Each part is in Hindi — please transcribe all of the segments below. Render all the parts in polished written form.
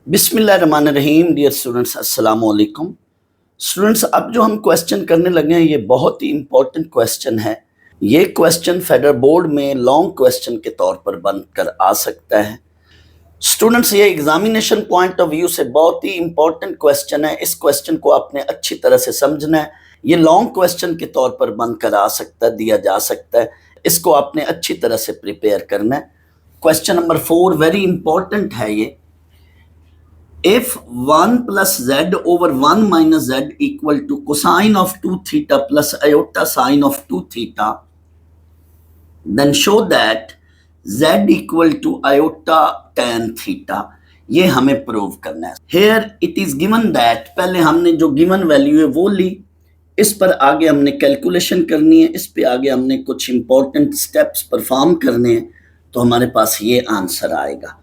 बिस्मिल्लाहिर्रहमानिर्रहीम। डियर स्टूडेंट्स, अस्सलाम वालेकुम। स्टूडेंट्स, अब जो हम क्वेश्चन करने लगे हैं ये बहुत ही इंपॉर्टेंट क्वेश्चन है। ये क्वेश्चन फेडरल बोर्ड में लॉन्ग क्वेश्चन के तौर पर बनकर आ सकता है। स्टूडेंट्स, ये एग्जामिनेशन पॉइंट ऑफ व्यू से बहुत ही इंपॉर्टेंट क्वेश्चन है। इस क्वेश्चन को आपने अच्छी तरह से समझना है। ये लॉन्ग क्वेश्चन के तौर पर बनकर आ सकता है, दिया जा सकता है। इसको आपने अच्छी तरह से प्रिपेयर करना है। क्वेश्चन नंबर 4 वेरी इंपॉर्टेंट है ये। If 1 plus z over 1 minus z equal to cosine of 2 theta plus iota sine of 2 theta, then show that z equal to iota tan theta. ये हमें प्रूव करना है। Here it is given that, पहले हमने जो गिवन वैल्यू है वो ली, इस पर आगे हमने कैलकुलेशन करनी है, इस पे आगे हमने कुछ इंपॉर्टेंट स्टेप्स परफॉर्म करने हैं, तो हमारे पास ये आंसर आएगा।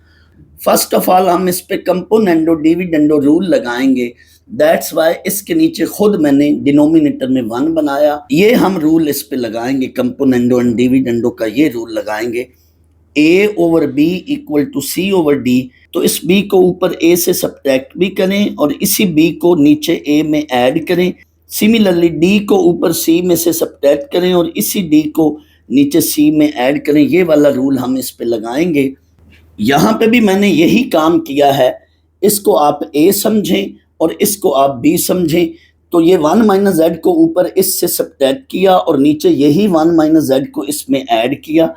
फर्स्ट ऑफ ऑल हम इस पे कंपोनेंडो डिविडेंडो रूल लगाएंगे। दैट्स वाई इसके नीचे खुद मैंने डिनोमिनेटर में 1 बनाया। ये हम रूल इस पे लगाएंगे, कंपोनेंडो एंड डिविडेंडो का ये रूल लगाएंगे। a over b equal to c over d, तो इस b को ऊपर a से सब्ट्रैक्ट भी करें और इसी b को नीचे a में ऐड करें। सिमिलरली d को ऊपर c में से सब्ट्रैक्ट करें और इसी d को नीचे c में ऐड करें। ये वाला रूल हम इस पे लगाएंगे। यहाँ पे भी मैंने यही काम किया है। इसको आप a समझें और इसको आप b समझें। तो ये 1 माइनस जेड को ऊपर इससे सब्ट्रैक्ट किया और नीचे यही 1 माइनस जेड को इसमें ऐड किया।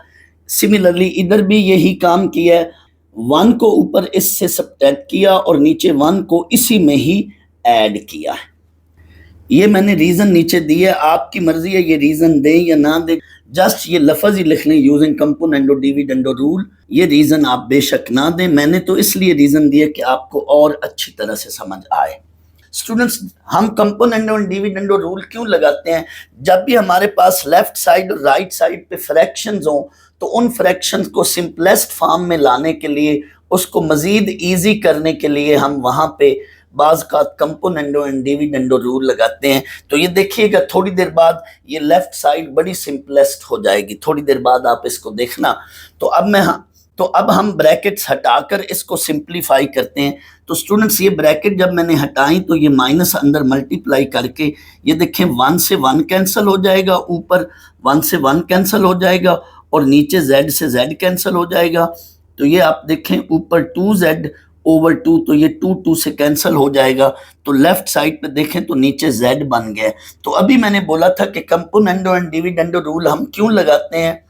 सिमिलरली इधर भी यही काम किया है। 1 को ऊपर इससे सब्ट्रैक्ट किया और नीचे 1 को इसी में ही ऐड किया है। ये मैंने रीजन नीचे दिया, आपकी मर्जी है ये रीजन दें या ना दें। जस्ट ये लफ्ज ही लिख लें यूजिंग कंपोनेंडो डिविडेंडो रूल। ये रीजन आप बेशक ना दें, मैंने तो इसलिए रीजन दिया कि आपको और अच्छी तरह से समझ आए। स्टूडेंट्स, हम कंपोनेंडो और डिविडेंडो रूल क्यों लगाते हैं? जब भी हमारे पास लेफ्ट साइड और राइट साइड पे फ्रैक्शंस हों तो उन फ्रैक्शंस को सिंपलेस्ट फॉर्म में लाने के लिए, उसको मजीद ईजी करने के लिए हम वहां पे बाज़ का कंपोनेंडो एंड डिविडेंडो रूल लगाते हैं। तो ये देखिएगा, थोड़ी देर बाद ये लेफ्ट साइड बड़ी सिंपलेस्ट हो जाएगी। थोड़ी देर बाद आप इसको देखना। तो अब हम ब्रैकेट्स हटाकर इसको सिंप्लीफाई करते हैं। तो स्टूडेंट्स, ये ब्रैकेट जब मैंने हटाई तो ये माइनस अंदर मल्टीप्लाई करके ये देखें 1 से 1 कैंसिल हो जाएगा, ऊपर 1 से 1 कैंसिल हो जाएगा और नीचे z से z कैंसिल हो जाएगा। तो ये आप देखें ऊपर 2z ओवर 2, तो ये 2 से कैंसिल हो जाएगा। तो लेफ्ट साइड पे देखें तो नीचे z बन गया। तो अभी मैंने बोला था कि कंपोनेंडो एंड डिविडेंडो रूल हम क्यों लगाते हैं?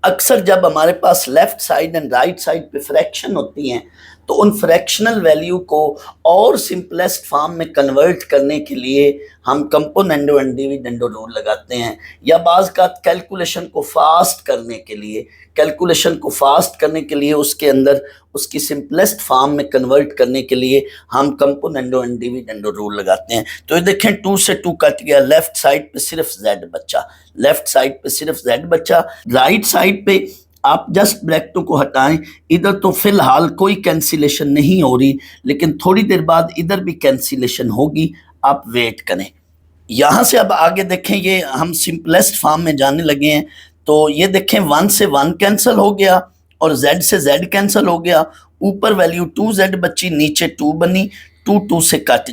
अक्सर जब हमारे पास left side and right side पे फ्रैक्शन होती हैं तो उन फ्रैक्शनल वैल्यू को और सिंपलेस्ट फॉर्म में कन्वर्ट करने के लिए हम कंपोनेंडो एंड डिविडेंडो रूल लगाते हैं। या बाज़ का कैलकुलेशन को फास्ट करने के लिए उसके अंदर उसकी सिंपलेस्ट फॉर्म में कन्वर्ट करने के लिए हम कंपोनेंडो एंड डिविडेंडो रूल लगाते हैं। तो ये देखें 2 से 2 कट गया, लेफ्ट साइड पे सिर्फ z बचा। राइट साइड पे आप जस्ट ब्रैकेटों को हटाएं। इधर तो फिलहाल कोई कैंसिलेशन नहीं हो रही, लेकिन थोड़ी देर बाद इधर भी कैंसिलेशन होगी, आप वेट करें। यहाँ से अब आगे देखें, ये हम सिंपलेस्ट फॉर्म में जाने लगे हैं। तो ये देखें 1 से 1 कैंसिल हो गया और z से z कैंसिल हो गया। ऊपर वैल्यू 2z बची, नीचे 2 बनी। 2 से कट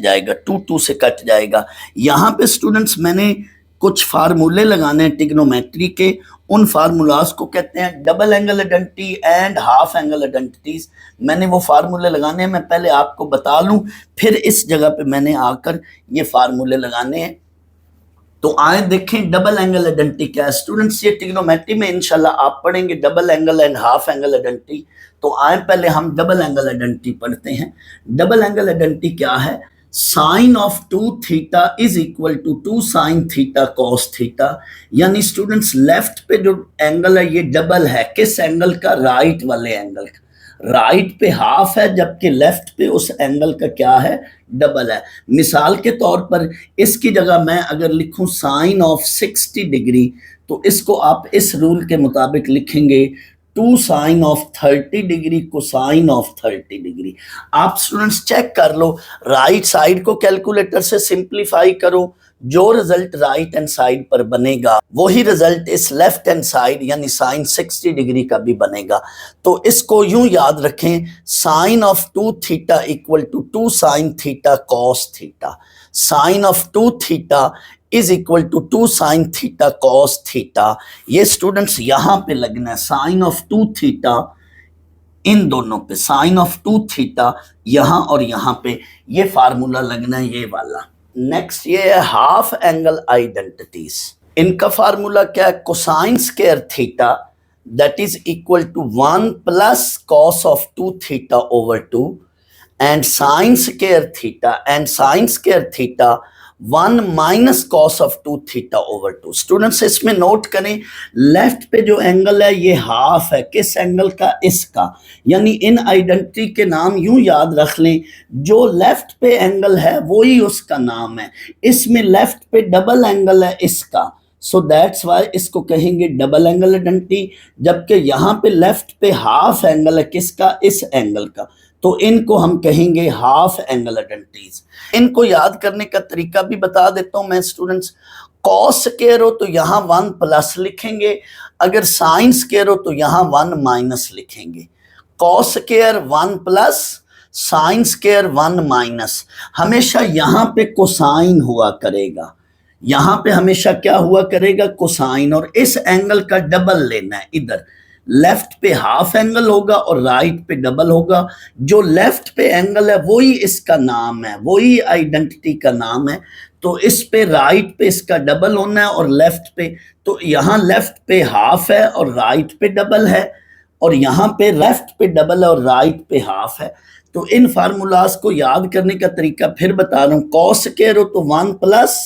जाएगा। यहाँ पे स्टूडेंट्स मैंने कुछ फार्मूले लगाने हैं ट्रिग्नोमेट्री के। उन फार्मूलाज को कहते हैं double angle identity and half angle identities. मैंने वो फार्मूले लगाने हैं, मैं पहले आपको बता लूं, फिर इस जगह पे मैंने आकर ये फार्मूले लगाने हैं। तो आए देखें डबल एंगल आइडेंटिटी क्या है। स्टूडेंट्स, ये ट्रिग्नोमेट्री में इंशाल्लाह आप पढ़ेंगे double angle and half angle identity. तो आए पहले हम डबल एंगल आइडेंटिटी पढ़ते हैं। डबल एंगल आइडेंटिटी क्या है? Sine of 2 theta is equal to 2 sine theta cos theta. यानी स्टूडेंट्स, लेफ्ट पे जो एंगल है ये डबल है। किस एंगल का? राइट वाले एंगल का। राइट पे हाफ है जबकि लेफ्ट पे उस एंगल का क्या है? डबल है। मिसाल के तौर पर इसकी जगह मैं अगर लिखूं साइन ऑफ 60 डिग्री, तो इसको आप इस रूल के मुताबिक लिखेंगे 2 sine of 30 degree cosine of 30 degree. आप स्टूडेंट्स चेक कर लो, राइट साइड को कैलकुलेटर से सिंप्लीफाई करो जो रिजल्ट राइट हैंड साइड पर बनेगा वही रिजल्ट इस लेफ्ट हैंड साइड यानी साइन 60 डिग्री का भी बनेगा। तो इसको यूं याद रखें, sine of 2 theta equal to 2 sine theta cos theta. Sine of 2 theta is equal to 2 sine theta cos theta. ये स्टूडेंट्स यहां पे लगना है, साइन ऑफ 2 थीटा इन दोनों पे, साइन ऑफ 2 थीटा यहां और यहां पे, ये फार्मूला लगना है ये वाला। नेक्स्ट ये है हाफ एंगल आइडेंटिटीज। इनका फार्मूला क्या है, cosine square theta that is equal to 1 plus cos of 2 theta over 2 and sine square theta, and sine square theta 1 minus cos of 2 theta over 2। Students इसमें नोट करें, लेफ्ट पे जो एंगल है ये हाफ है, किस एंगल का, इसका। यानी इन आइडेंटिटी के नाम यूं याद रख लें, जो लेफ्ट पे एंगल है वही उसका नाम है। इसमें लेफ्ट पे डबल एंगल है इसका, सो दैट्स वाई इसको कहेंगे डबल एंगल आइडेंटिटी। जबकि यहाँ पे लेफ्ट पे हाफ एंगल है किसका, इस एंगल का, तो इनको हम कहेंगे हाफ एंगल आइडेंटिटीज। इनको याद करने का तरीका भी बता देता हूं मैं स्टूडेंट्स। कॉस स्क्वायर हो तो यहाँ 1 प्लस लिखेंगे, अगर साइन स्क्वायर हो तो यहाँ 1 माइनस लिखेंगे। Cos square 1 plus, sine square 1 minus. हमेशा यहाँ पे कोसाइन हुआ करेगा, यहाँ पे हमेशा क्या हुआ करेगा, कोसाइन। और इस एंगल का डबल लेना है, इधर लेफ्ट पे हाफ एंगल होगा और राइट पे डबल होगा। जो लेफ्ट पे एंगल है वही इसका नाम है, वही आइडेंटिटी का नाम है। तो इस पे राइट पे इसका डबल होना है और लेफ्ट पे, तो यहाँ लेफ्ट पे हाफ है और राइट पे डबल है, और यहाँ पे लेफ्ट पे डबल है और राइट पे हाफ है। तो इन फार्मूलाज को याद करने का तरीका फिर बता रहा हूँ। कॉस स्क्वायर हो तो 1 प्लस,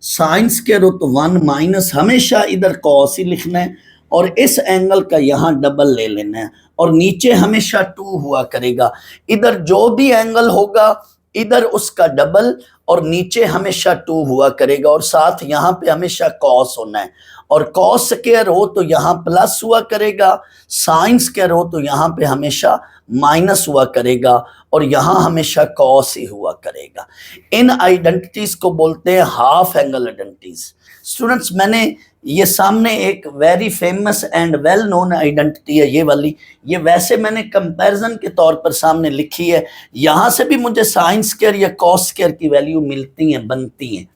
साइन स्क्वायर हो तो 1 माइनस। हमेशा इधर कॉस ही लिखना है और इस एंगल का यहाँ डबल ले लेना है, और नीचे हमेशा 2 हुआ करेगा। इधर जो भी एंगल होगा इधर उसका डबल और नीचे हमेशा 2 हुआ करेगा, और साथ यहाँ पे हमेशा कॉस होना है। और कॉस स्क्वायर हो तो यहाँ प्लस हुआ करेगा, साइन स्क्वायर हो तो यहाँ पे हमेशा माइनस हुआ करेगा, और यहाँ हमेशा कॉस ही हुआ करेगा। इन आइडेंटिटीज को बोलते हैं हाफ एंगल आइडेंटिटीज। स्टूडेंट्स मैंने ये सामने एक very famous and well known identity है ये वाली, ये वैसे मैंने कंपैरिजन के तौर पर सामने लिखी है। यहाँ से भी मुझे साइन स्क्वायर या कॉस स्क्वायर की वैल्यू मिलती है, बनती हैं,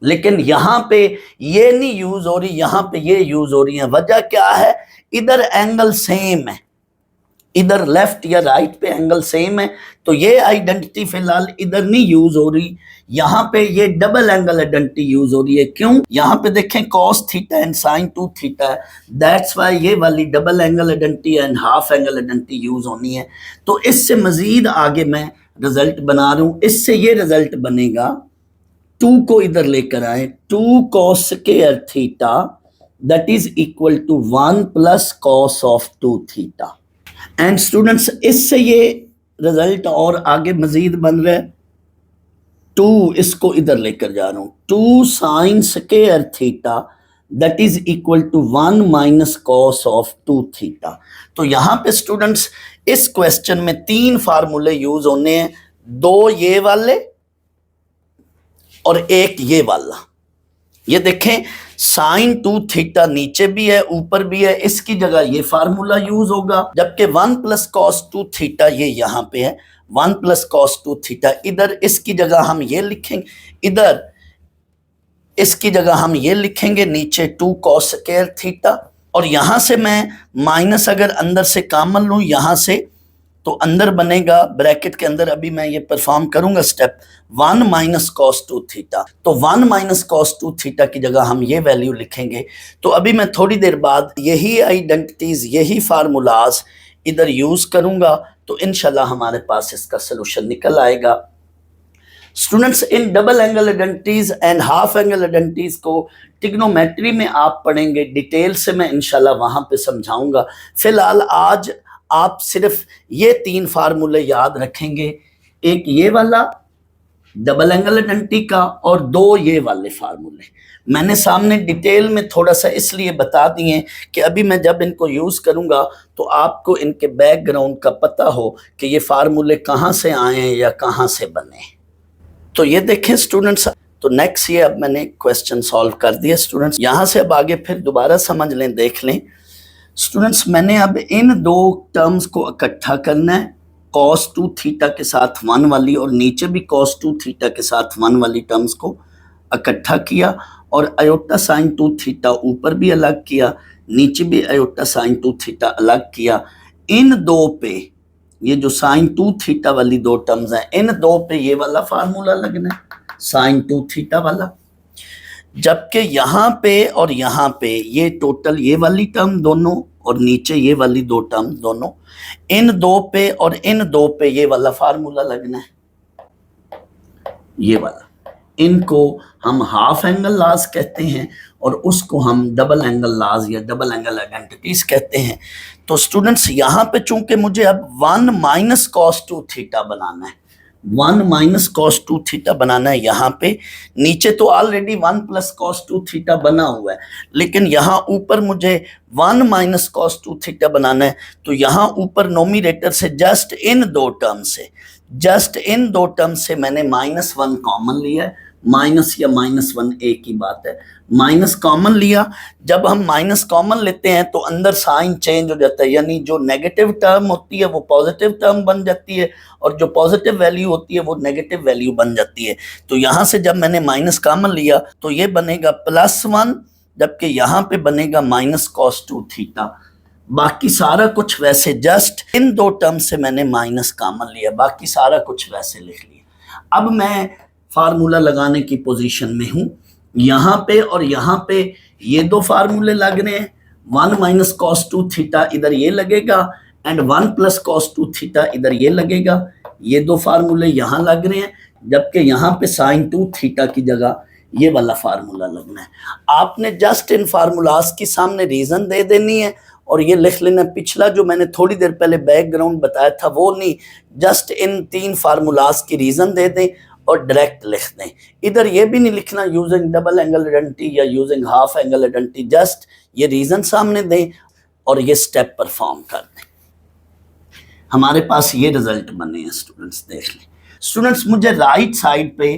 लेकिन यहाँ पे ये नहीं यूज हो रही, यहाँ पे ये यूज हो रही है। वजह क्या है, इधर एंगल सेम है, इधर लेफ्ट या राइट पे एंगल सेम है, तो ये आइडेंटिटी फिलहाल इधर नहीं यूज हो रही, यहाँ पे ये डबल एंगल आइडेंटिटी यूज हो रही है। क्यों, यहाँ पे देखें cos theta and sine 2 theta है, दैट्स वाई ये वाली double angle identity and half angle identity use होनी है। तो इससे मजीद आगे मैं रिजल्ट बना रहा हूँ, इससे ये रिजल्ट बनेगा, 2 को इधर लेकर आए, 2 cos square theta that is equal to 1 plus cos of 2 theta. And students इससे ये रिजल्ट और आगे मजीद बन रहा है, 2 इसको इधर लेकर जा रहा हूं, 2 sine square theta that is equal to 1 minus cos of 2 theta. तो यहां पे स्टूडेंट्स इस क्वेश्चन में 3 फार्मूले यूज होने हैं, 2 ये वाले और एक ये वाला। ये देखें साइन 2 थीटा नीचे भी है ऊपर भी है, इसकी जगह ये फार्मूला यूज होगा, जबकि 1 प्लस कॉस 2 थीटा ये यहाँ पे है, 1 प्लस कॉस 2 थीटा इधर, इसकी जगह हम ये लिखेंगे, इधर इसकी जगह हम ये लिखेंगे, नीचे 2 कॉस स्क्वायर थीटा, और यहां से मैं माइनस अगर अंदर से कॉमन लूं यहां से, तो अंदर बनेगा ब्रैकेट के अंदर, अभी मैं ये परफॉर्म करूंगा स्टेप, 1 माइनस कॉस 2 थीटा। तो 1 माइनस कॉस 2 थीटा की जगह हम ये वैल्यू लिखेंगे। तो अभी मैं थोड़ी देर बाद यही आइडेंटिटीज, यही फार्मूलाज इधर यूज करूंगा, तो इंशाल्लाह हमारे पास इसका सोल्यूशन निकल आएगा। Students in double angle identities and half angle identities को ट्रिग्नोमेट्री में आप पढ़ेंगे, डिटेल से मैं इंशाल्लाह वहां पे समझाऊंगा। फिलहाल आज आप सिर्फ ये 3 फार्मूले याद रखेंगे, एक ये वाला डबल एंगल आइडेंटिटी का और 2 ये वाले फार्मूले। मैंने सामने डिटेल में थोड़ा सा इसलिए बता दिए कि अभी मैं जब इनको यूज करूंगा तो आपको इनके बैकग्राउंड का पता हो कि ये फार्मूले कहाँ से आए हैं या कहाँ से बने। तो ये देखें स्टूडेंट्स, तो नेक्स्ट ये अब मैंने क्वेश्चन सॉल्व कर दिया स्टूडेंट्स। यहाँ से अब आगे फिर दोबारा समझ लें, देख लें स्टूडेंट्स। मैंने अब इन दो टर्म्स को इकट्ठा करना है, cos 2 थीटा के साथ 1 वाली और नीचे भी cos 2 थीटा के साथ 1 वाली टर्म्स को इकट्ठा किया और आयोटा साइन 2 थीटा ऊपर भी अलग किया, नीचे भी आयोटा साइन 2 थीटा अलग किया। इन दो पे ये जो साइन 2 थीटा वाली दो टर्म्स हैं, इन दो पे ये वाला फार्मूला लगना है, साइन 2 थीटा वाला। जबकि यहाँ पे और यहाँ पे ये टोटल ये वाली टर्म दोनों और नीचे ये वाली दो टर्म दोनों, इन दो पे और इन दो पे ये वाला फार्मूला लगना है, ये वाला। इनको हम हाफ एंगल लॉज कहते हैं और उसको हम डबल एंगल लॉज या डबल एंगल आइडेंटिटीज कहते हैं। तो स्टूडेंट्स यहाँ पे चूंकि मुझे अब 1 माइनस cos 2 थीटा बनाना है, 1 माइनस cos 2 थीटा बनाना है यहाँ पे। नीचे तो ऑलरेडी 1 प्लस cos 2 थीटा बना हुआ है, लेकिन यहाँ ऊपर मुझे 1 माइनस cos 2 थीटा बनाना है। तो यहाँ ऊपर नोमिनेटर से जस्ट इन दो टर्म से मैंने -1 कॉमन लिया है। माइनस या -1 एक ही बात है, माइनस कॉमन लिया। जब हम माइनस कॉमन लेते हैं तो अंदर साइन चेंज हो जाता है, यानी जो नेगेटिव टर्म होती है वो पॉजिटिव टर्म बन जाती है और जो पॉजिटिव वैल्यू होती है वो नेगेटिव वैल्यू बन जाती है। तो यहाँ से जब मैंने माइनस कॉमन लिया तो ये बनेगा +1, जबकि यहाँ पे बनेगा -cos 2 थीटा। बाकी सारा कुछ वैसे, जस्ट इन दो टर्म से मैंने माइनस कॉमन लिया, बाकी सारा कुछ वैसे लिख लिया। अब मैं फार्मूला लगाने की पोजीशन में हूं, यहाँ पे और यहाँ पे ये दो फार्मूले लग रहे हैं। 1 माइनस cos 2 थीटा इधर ये लगेगा एंड 1 प्लस cos 2 थीटा इधर ये लगेगा। ये दो फार्मूले यहाँ लग रहे हैं, जबकि यहाँ पे साइन 2 थीटा की जगह ये वाला फार्मूला लगना है। आपने जस्ट इन फार्मूलाज की सामने रीजन दे देनी है और ये लिख लेना। पिछला जो मैंने थोड़ी देर पहले बैकग्राउंड बताया था वो नहीं, जस्ट इन 3 फार्मूलाज की रीजन दे दें और डायरेक्ट लिख दें। इधर ये भी नहीं लिखना यूजिंग डबल एंगल आइडेंटिटी या using half angle identity, just ये रीजन सामने दें और ये स्टेप परफॉर्म कर दें। हमारे पास ये रिजल्ट बने हैं स्टूडेंट्स, देख लें। स्टूडेंट्स मुझे राइट साइड पे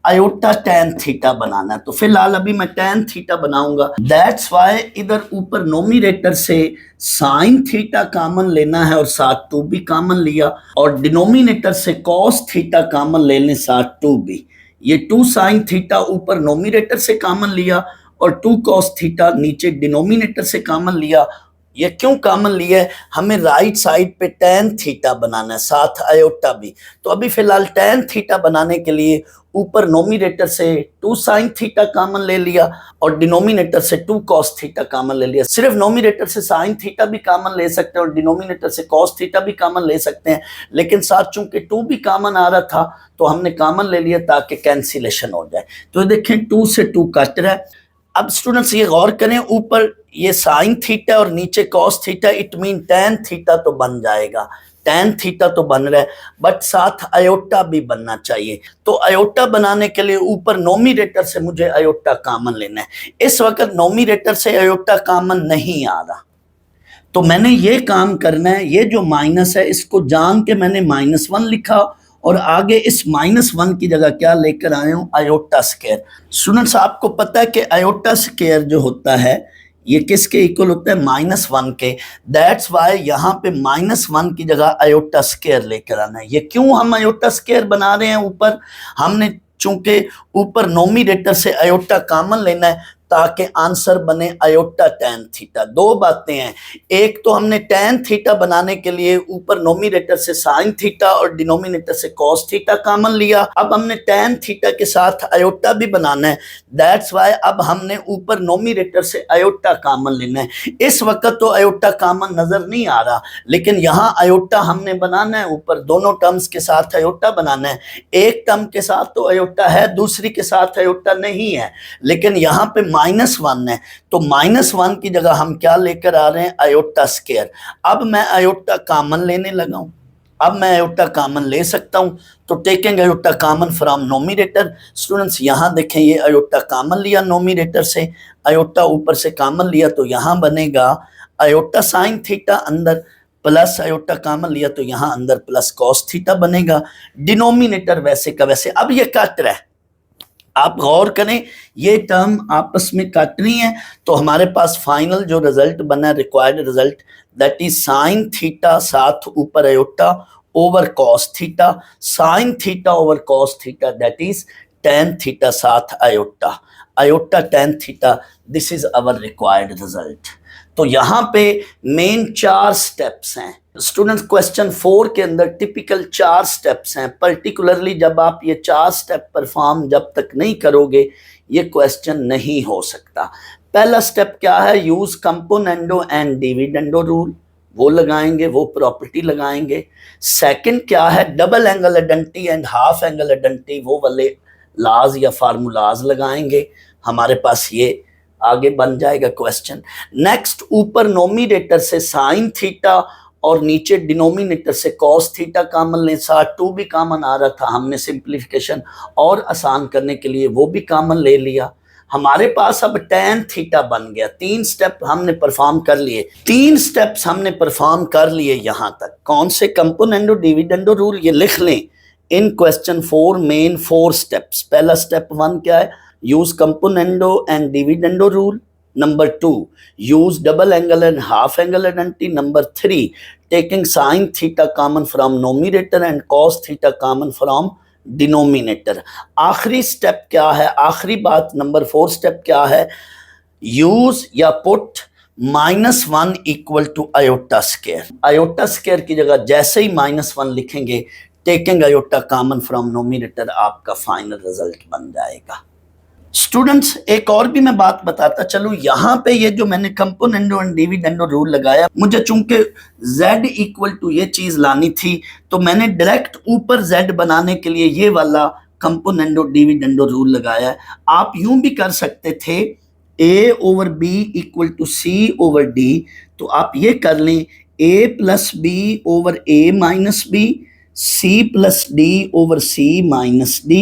आयोटा tan थीटा बनाना है, तो फिलहाल अभी मैं tan थीटा बनाऊंगा। दैट्स वाई इधर ऊपर नोमिनेटर से साइन थीटा कॉमन लेना है और साथ 2 भी कॉमन लिया, और डिनोमिनेटर से cos थीटा कॉमन लेने साथ 2 भी। ये 2 साइन थीटा ऊपर नोमिनेटर से कॉमन लिया और 2 cos थीटा नीचे डिनोमिनेटर से कॉमन लिया। ये क्यों कॉमन लिया है? हमें राइट साइड पे tan थीटा बनाना है, साथ आयोटा भी। तो अभी फिलहाल tan थीटा बनाने के लिए ऊपर नोमिनेटर से 2 साइन थीटा कॉमन ले लिया और डिनोमिनेटर से 2 cos थीटा कॉमन ले लिया। सिर्फ नोमिनेटर से साइन थीटा भी कॉमन ले सकते हैं और डिनोमिनेटर से cos थीटा भी कॉमन ले सकते हैं, लेकिन साथ चूंकि 2 भी कॉमन आ रहा था तो हमने कॉमन ले लिया ताकि कैंसिलेशन हो जाए। तो देखें 2 से 2 कट रहा है। अब स्टूडेंट्स ये गौर करें, ऊपर ये साइन थीटा और नीचे cos theta, it mean tan theta तो बन जाएगा, tan थीटा तो बन रहा है, बट साथ आयोटा भी बनना चाहिए। तो आयोटा बनाने के लिए ऊपर नोमिनेटर से मुझे आयोटा कॉमन लेना है। इस वक्त नोमिनेटर से आयोटा कॉमन नहीं आ रहा, तो मैंने ये काम करना है। ये जो माइनस है इसको जान के मैंने -1 लिखा और आगे इस -1 की जगह क्या लेकर आए हूं, आयोटा स्क्वायर। स्टूडेंट्स आपको पता है कि आयोटा स्क्वायर जो होता है ये किसके इक्वल होता है, -1 के। दैट्स वाई यहाँ पे -1 की जगह आयोटा स्क्वायर लेकर आना है। ये क्यों हम आयोटा स्क्वायर बना रहे हैं? ऊपर हमने चूंकि ऊपर नोमिनेटर से आयोटा कॉमन लेना है ताकि आंसर बने आयोटा tan थीटा। दो बातें हैं, एक तो हमने tan थीटा बनाने के लिए ऊपर नोमिनेटर से साइन थीटा और डिनोमिनेटर से cos थीटा कॉमन लिया। अब हमने tan थीटा के साथ आयोटा भी बनाना है, दैट्स वाई अब हमने ऊपर नोमिनेटर से आयोटा कॉमन लेना है। इस वक्त तो आयोटा कॉमन नजर नहीं आ रहा, लेकिन यहाँ आयोटा हमने बनाना है, ऊपर दोनों टर्म्स के साथ आयोटा बनाना है। एक टर्म के साथ तो आयोटा है, दूसरी के साथ आयोटा नहीं है, लेकिन यहाँ पे -1 है, तो -1 की जगह हम क्या लेकर आ रहे हैं, आयोटा स्क्वायर। अब मैं आयोटा कॉमन लेने लगा हूं, अब मैं आयोटा कॉमन ले सकता हूं, तो taking iota common from nominator. Students यहाँ देखें, ये आयोटा कॉमन लिया नोमिनेटर से, आयोटा ऊपर से कॉमन लिया, तो यहाँ बनेगा आयोटा साइन थीटा अंदर प्लस आयोटा कॉमन लिया तो यहाँ अंदर प्लस cos थीटा बनेगा। डिनोमिनेटर वैसे का वैसे। अब ये कट रहा है, आप गौर करें, ये टर्म आपस में कटनी है, तो हमारे पास फाइनल जो रिजल्ट बना, required result, that is sine theta साथ ऊपर iota over cos theta, sine theta over cos theta, that is tan theta साथ iota, iota ten theta, this is our required result. तो यहाँ पे मेन 4 स्टेप्स हैं स्टूडेंट्स। क्वेश्चन 4 के अंदर टिपिकल 4 स्टेप्स हैं, पर्टिकुलरली जब आप ये 4 स्टेप परफॉर्म जब तक नहीं करोगे ये क्वेश्चन नहीं हो सकता। पहला स्टेप क्या है, use componendo and dividendo rule, वो लगाएंगे, वो प्रॉपर्टी लगाएंगे। सेकंड क्या है, double angle identity and half angle identity, वो वाले लाज या फार्मूलाज लगाएंगे, हमारे पास ये आगे बन जाएगा क्वेश्चन। नेक्स्ट, ऊपर नोमिनेटर से साइन थीटा और नीचे डिनोमिनेटर से कॉस थीटा कॉमन लें, साथ 2 भी कॉमन आ रहा था, हमने सिंप्लीफिकेशन और आसान करने के लिए वो भी कॉमन ले लिया। हमारे पास अब टेन थीटा बन गया। 3 स्टेप हमने परफॉर्म कर लिए, 3 स्टेप्स हमने परफॉर्म कर लिए यहाँ तक। कौन से, कंपोनेंडो डिविडेंडो रूल, ये लिख लें इन क्वेश्चन 4 मेन 4 स्टेप्स। पहला स्टेप 1 क्या है, use componendo and dividendo rule. Number 2, use double angle and half angle identity. Number 3, taking sin theta common from numerator and cos theta common from denominator. आखिरी स्टेप क्या है, आखिरी बात नंबर 4 स्टेप क्या है, use या put -1 equal to iota square. Iota square की जगह जैसे ही -1 लिखेंगे, taking iota common from nominator, आपका फाइनल रिजल्ट बन जाएगा। स्टूडेंट्स एक और भी मैं बात बताता चलूं, यहाँ पे ये जो मैंने कंपोनेंडो एंड डिविडेंडो रूल लगाया, मुझे चूंकि z इक्वल टू ये चीज लानी थी, तो मैंने डायरेक्ट ऊपर z बनाने के लिए ये वाला कंपोनेंडो डिविडेंडो रूल लगाया है। आप यूं भी कर सकते थे, a over b equal to c over d, तो आप ये कर लें a plus b over a minus b, c plus d over c minus d।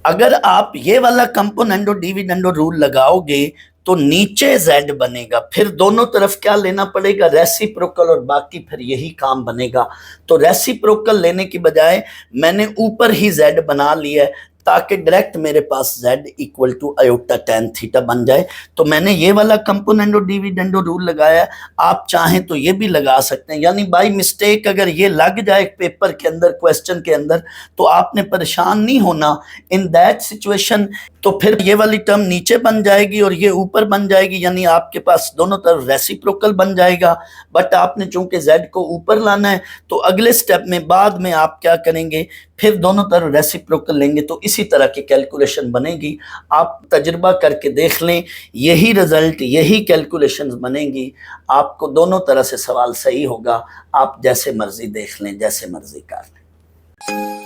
अगर आप ये वाला कंपोनेंडो डिविडेंडो रूल लगाओगे तो नीचे z बनेगा, फिर दोनों तरफ क्या लेना पड़ेगा, रेसिप्रोकल, और बाकी फिर यही काम बनेगा। तो रेसिप्रोकल लेने की बजाय मैंने ऊपर ही z बना लिया है, ताकि डायरेक्ट मेरे पास z equal to iota ten theta बन जाए। तो मैंने ये वाला कंपोनेंडो डिविडेंडो रूल लगाया, आप चाहें तो ये भी लगा सकते हैं। यानी बाय मिस्टेक अगर ये लग जाए पेपर के अंदर, क्वेश्चन के अंदर, तो आपने परेशान नहीं होना। इन दैट सिचुएशन तो फिर ये वाली टर्म नीचे बन जाएगी और ये ऊपर बन जाएगी, यानी आपके पास दोनों तरफ रेसिप्रोकल बन जाएगा। बट आपने चूंकि z को ऊपर लाना है, तो अगले स्टेप में बाद में आप क्या करेंगे, फिर दोनों तरफ रेसिप्रोकल लेंगे, तो इसी तरह की कैलकुलेशन बनेगी। आप तजुर्बा करके देख लें, यही रिजल्ट, यही कैलकुलेशन बनेंगी, आपको दोनों तरह से सवाल सही होगा। आप जैसे मर्जी देख लें, जैसे मर्जी कर लें।